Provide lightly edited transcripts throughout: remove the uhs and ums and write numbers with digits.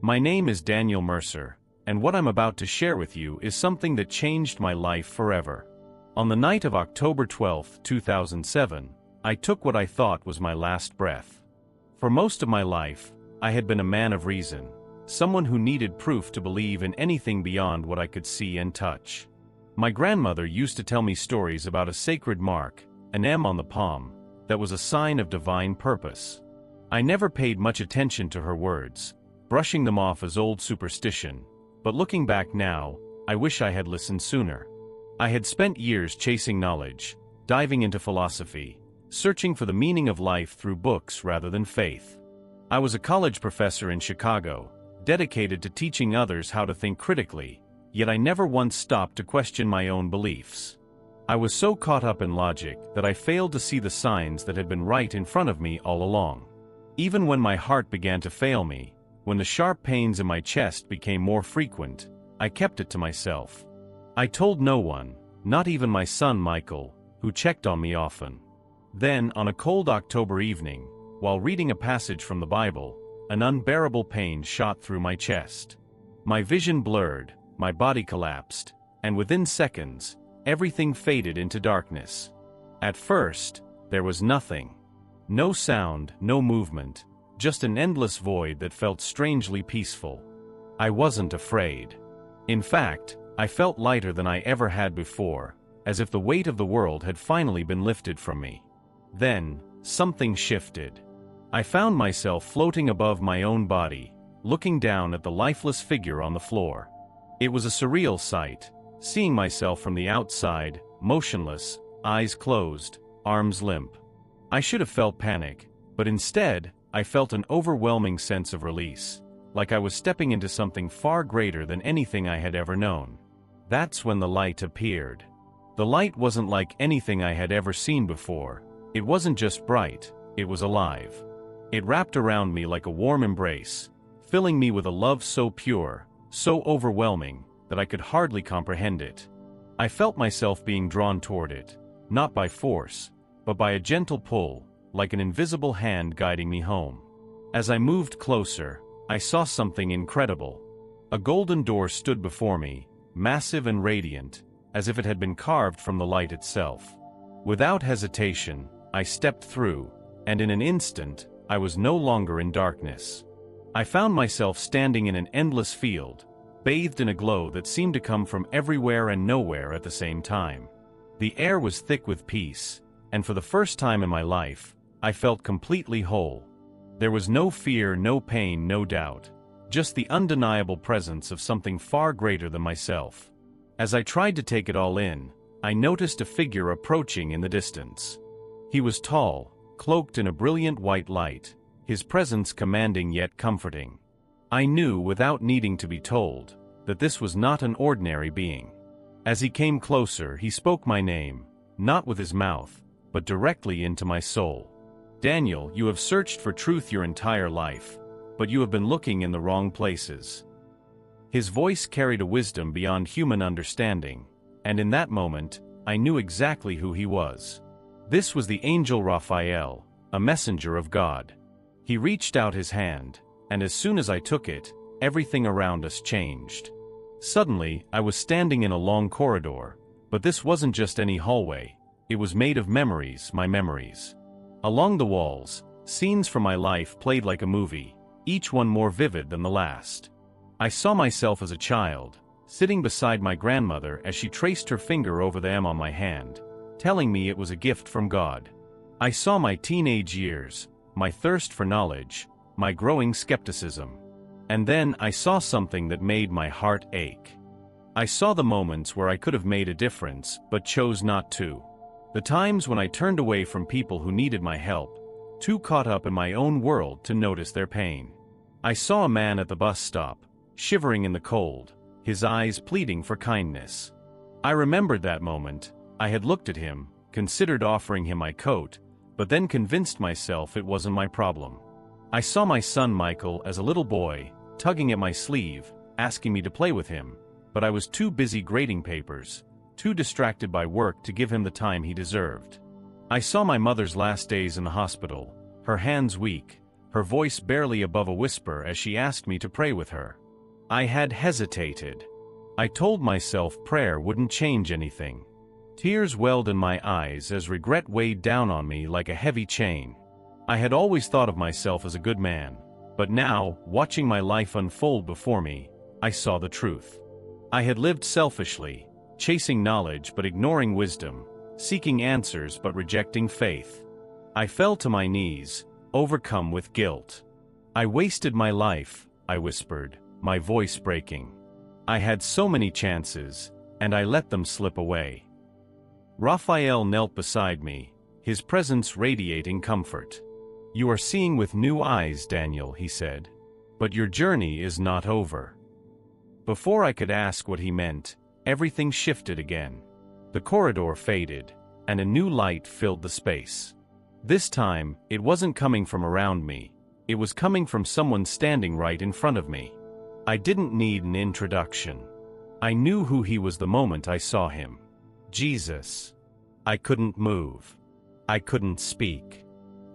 My name is Daniel Mercer, and what I'm about to share with you is something that changed my life forever. On the night of October 12, 2007, I took what I thought was my last breath. For most of my life, I had been a man of reason, someone who needed proof to believe in anything beyond what I could see and touch. My grandmother used to tell me stories about a sacred mark, an M on the palm, that was a sign of divine purpose. I never paid much attention to her words, brushing them off as old superstition, but looking back now, I wish I had listened sooner. I had spent years chasing knowledge, diving into philosophy, searching for the meaning of life through books rather than faith. I was a college professor in Chicago, dedicated to teaching others how to think critically, yet I never once stopped to question my own beliefs. I was so caught up in logic that I failed to see the signs that had been right in front of me all along. Even when my heart began to fail me, when the sharp pains in my chest became more frequent, I kept it to myself. I told no one, not even my son Michael, who checked on me often. Then, on a cold October evening, while reading a passage from the Bible, an unbearable pain shot through my chest. My vision blurred, my body collapsed, and within seconds, everything faded into darkness. At first, there was nothing. No sound, no movement, just an endless void that felt strangely peaceful. I wasn't afraid. In fact, I felt lighter than I ever had before, as if the weight of the world had finally been lifted from me. Then, something shifted. I found myself floating above my own body, looking down at the lifeless figure on the floor. It was a surreal sight, seeing myself from the outside, motionless, eyes closed, arms limp. I should have felt panic, but instead, I felt an overwhelming sense of release, like I was stepping into something far greater than anything I had ever known. That's when the light appeared. The light wasn't like anything I had ever seen before. It wasn't just bright, it was alive. It wrapped around me like a warm embrace, filling me with a love so pure, so overwhelming, that I could hardly comprehend it. I felt myself being drawn toward it, not by force, but by a gentle pull, like an invisible hand guiding me home. As I moved closer, I saw something incredible. A golden door stood before me, massive and radiant, as if it had been carved from the light itself. Without hesitation, I stepped through, and in an instant, I was no longer in darkness. I found myself standing in an endless field, bathed in a glow that seemed to come from everywhere and nowhere at the same time. The air was thick with peace, and for the first time in my life, I felt completely whole. There was no fear, no pain, no doubt, just the undeniable presence of something far greater than myself. As I tried to take it all in, I noticed a figure approaching in the distance. He was tall, cloaked in a brilliant white light, his presence commanding yet comforting. I knew, without needing to be told, that this was not an ordinary being. As he came closer, he spoke my name, not with his mouth, but directly into my soul. Daniel, you have searched for truth your entire life, but you have been looking in the wrong places. His voice carried a wisdom beyond human understanding, and in that moment, I knew exactly who he was. This was the angel Raphael, a messenger of God. He reached out his hand, and as soon as I took it, everything around us changed. Suddenly, I was standing in a long corridor, but this wasn't just any hallway, it was made of memories, my memories. Along the walls, scenes from my life played like a movie, each one more vivid than the last. I saw myself as a child, sitting beside my grandmother as she traced her finger over the M on my hand, telling me it was a gift from God. I saw my teenage years, my thirst for knowledge, my growing skepticism. And then I saw something that made my heart ache. I saw the moments where I could have made a difference, but chose not to. The times when I turned away from people who needed my help, too caught up in my own world to notice their pain. I saw a man at the bus stop, shivering in the cold, his eyes pleading for kindness. I remembered that moment. I had looked at him, considered offering him my coat, but then convinced myself it wasn't my problem. I saw my son Michael as a little boy, tugging at my sleeve, asking me to play with him, but I was too busy grading papers, too distracted by work to give him the time he deserved. I saw my mother's last days in the hospital, her hands weak, her voice barely above a whisper as she asked me to pray with her. I had hesitated. I told myself prayer wouldn't change anything. Tears welled in my eyes as regret weighed down on me like a heavy chain. I had always thought of myself as a good man, but now, watching my life unfold before me, I saw the truth. I had lived selfishly, chasing knowledge but ignoring wisdom, seeking answers but rejecting faith. I fell to my knees, overcome with guilt. I wasted my life, I whispered, my voice breaking. I had so many chances, and I let them slip away. Raphael knelt beside me, his presence radiating comfort. You are seeing with new eyes, Daniel, he said. But your journey is not over. Before I could ask what he meant, everything shifted again. The corridor faded, and a new light filled the space. This time, it wasn't coming from around me. It was coming from someone standing right in front of me. I didn't need an introduction. I knew who he was the moment I saw him. Jesus. I couldn't move. I couldn't speak.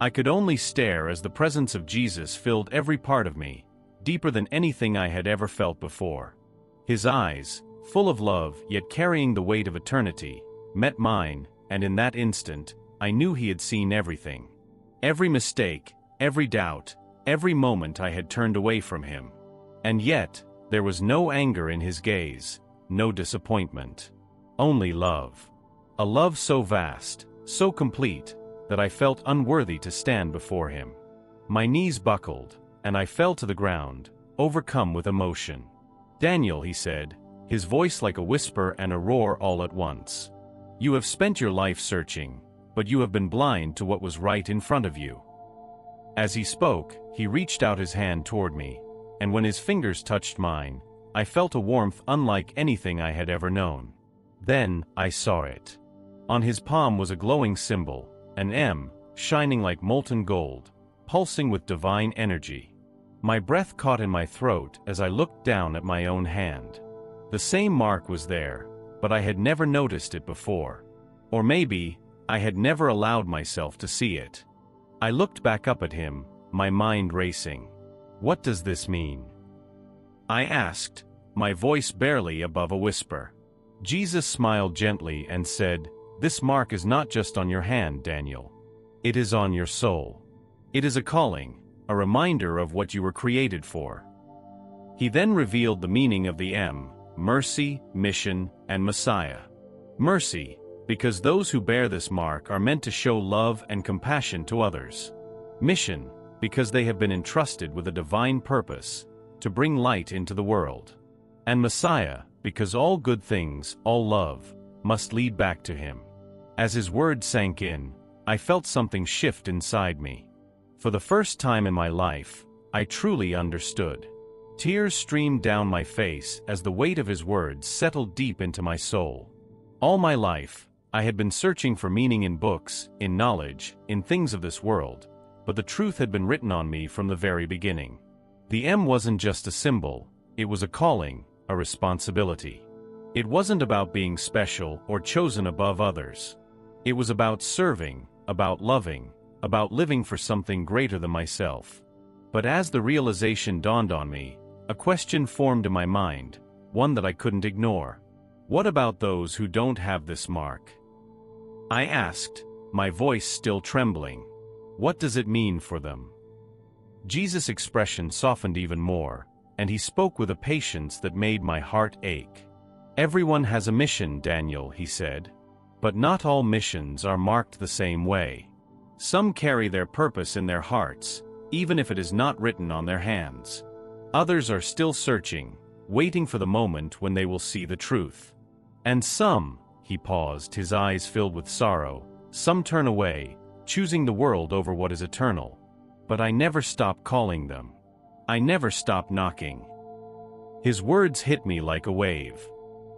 I could only stare as the presence of Jesus filled every part of me, deeper than anything I had ever felt before. His eyes, full of love yet carrying the weight of eternity, met mine, and in that instant, I knew he had seen everything. Every mistake, every doubt, every moment I had turned away from him. And yet, there was no anger in his gaze, no disappointment. Only love. A love so vast, so complete, that I felt unworthy to stand before him. My knees buckled, and I fell to the ground, overcome with emotion. Daniel, he said, his voice like a whisper and a roar all at once. You have spent your life searching, but you have been blind to what was right in front of you. As he spoke, he reached out his hand toward me, and when his fingers touched mine, I felt a warmth unlike anything I had ever known. Then, I saw it. On his palm was a glowing symbol, an M, shining like molten gold, pulsing with divine energy. My breath caught in my throat as I looked down at my own hand. The same mark was there, but I had never noticed it before. Or maybe, I had never allowed myself to see it. I looked back up at him, my mind racing. What does this mean? I asked, my voice barely above a whisper. Jesus smiled gently and said, This mark is not just on your hand, Daniel. It is on your soul. It is a calling, a reminder of what you were created for. He then revealed the meaning of the M, mercy, mission, and Messiah. Mercy, because those who bear this mark are meant to show love and compassion to others. Mission, because they have been entrusted with a divine purpose, to bring light into the world. And Messiah, because all good things, all love, must lead back to him. As his words sank in, I felt something shift inside me. For the first time in my life, I truly understood. Tears streamed down my face as the weight of his words settled deep into my soul. All my life, I had been searching for meaning in books, in knowledge, in things of this world, but the truth had been written on me from the very beginning. The M wasn't just a symbol, it was a calling, a responsibility. It wasn't about being special or chosen above others. It was about serving, about loving, about living for something greater than myself. But as the realization dawned on me, a question formed in my mind, one that I couldn't ignore. What about those who don't have this mark? I asked, my voice still trembling. What does it mean for them? Jesus' expression softened even more, and he spoke with a patience that made my heart ache. Everyone has a mission, Daniel, he said. But not all missions are marked the same way. Some carry their purpose in their hearts, even if it is not written on their hands. Others are still searching, waiting for the moment when they will see the truth. And some, he paused, his eyes filled with sorrow, some turn away, choosing the world over what is eternal. But I never stop calling them. I never stop knocking. His words hit me like a wave.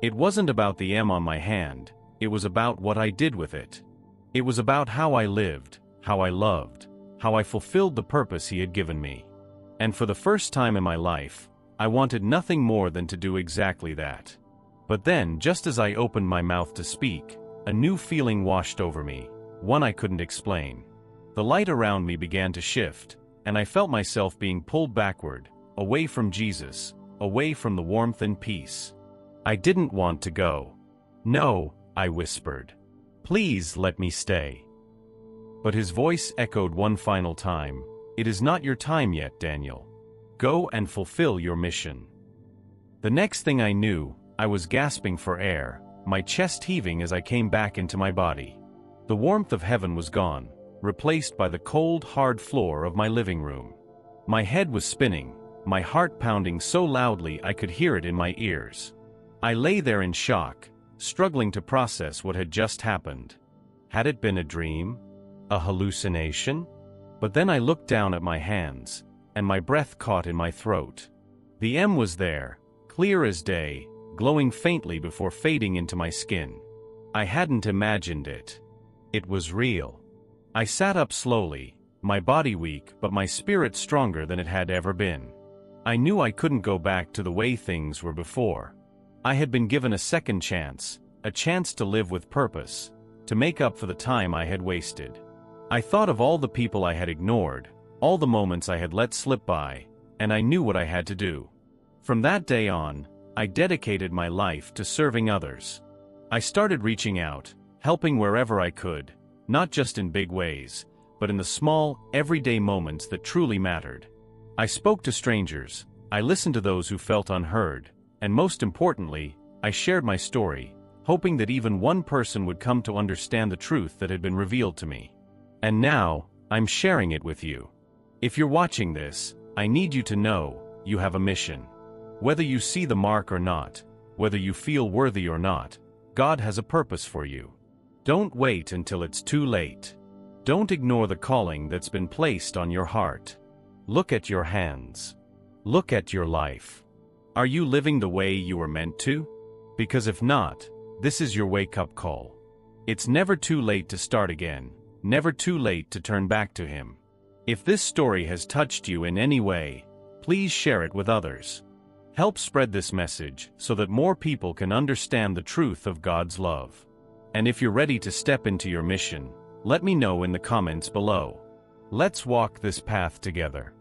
It wasn't about the M on my hand, it was about what I did with it. It was about how I lived, how I loved, how I fulfilled the purpose he had given me. And for the first time in my life, I wanted nothing more than to do exactly that. But then, just as I opened my mouth to speak, a new feeling washed over me, one I couldn't explain. The light around me began to shift, and I felt myself being pulled backward, away from Jesus, away from the warmth and peace. I didn't want to go. "No," I whispered. "Please let me stay." But his voice echoed one final time, "It is not your time yet, Daniel. Go and fulfill your mission." The next thing I knew, I was gasping for air, my chest heaving as I came back into my body. The warmth of heaven was gone, replaced by the cold, hard floor of my living room. My head was spinning, my heart pounding so loudly I could hear it in my ears. I lay there in shock, struggling to process what had just happened. Had it been a dream? A hallucination? But then I looked down at my hands, and my breath caught in my throat. The M was there, clear as day, glowing faintly before fading into my skin. I hadn't imagined it. It was real. I sat up slowly, my body weak but my spirit stronger than it had ever been. I knew I couldn't go back to the way things were before. I had been given a second chance, a chance to live with purpose, to make up for the time I had wasted. I thought of all the people I had ignored, all the moments I had let slip by, and I knew what I had to do. From that day on, I dedicated my life to serving others. I started reaching out, helping wherever I could, not just in big ways, but in the small, everyday moments that truly mattered. I spoke to strangers, I listened to those who felt unheard, and most importantly, I shared my story, hoping that even one person would come to understand the truth that had been revealed to me. And now, I'm sharing it with you. If you're watching this, I need you to know, you have a mission. Whether you see the mark or not, whether you feel worthy or not, God has a purpose for you. Don't wait until it's too late. Don't ignore the calling that's been placed on your heart. Look at your hands. Look at your life. Are you living the way you were meant to? Because if not, this is your wake-up call. It's never too late to start again, never too late to turn back to Him. If this story has touched you in any way, please share it with others. Help spread this message so that more people can understand the truth of God's love. And if you're ready to step into your mission, let me know in the comments below. Let's walk this path together.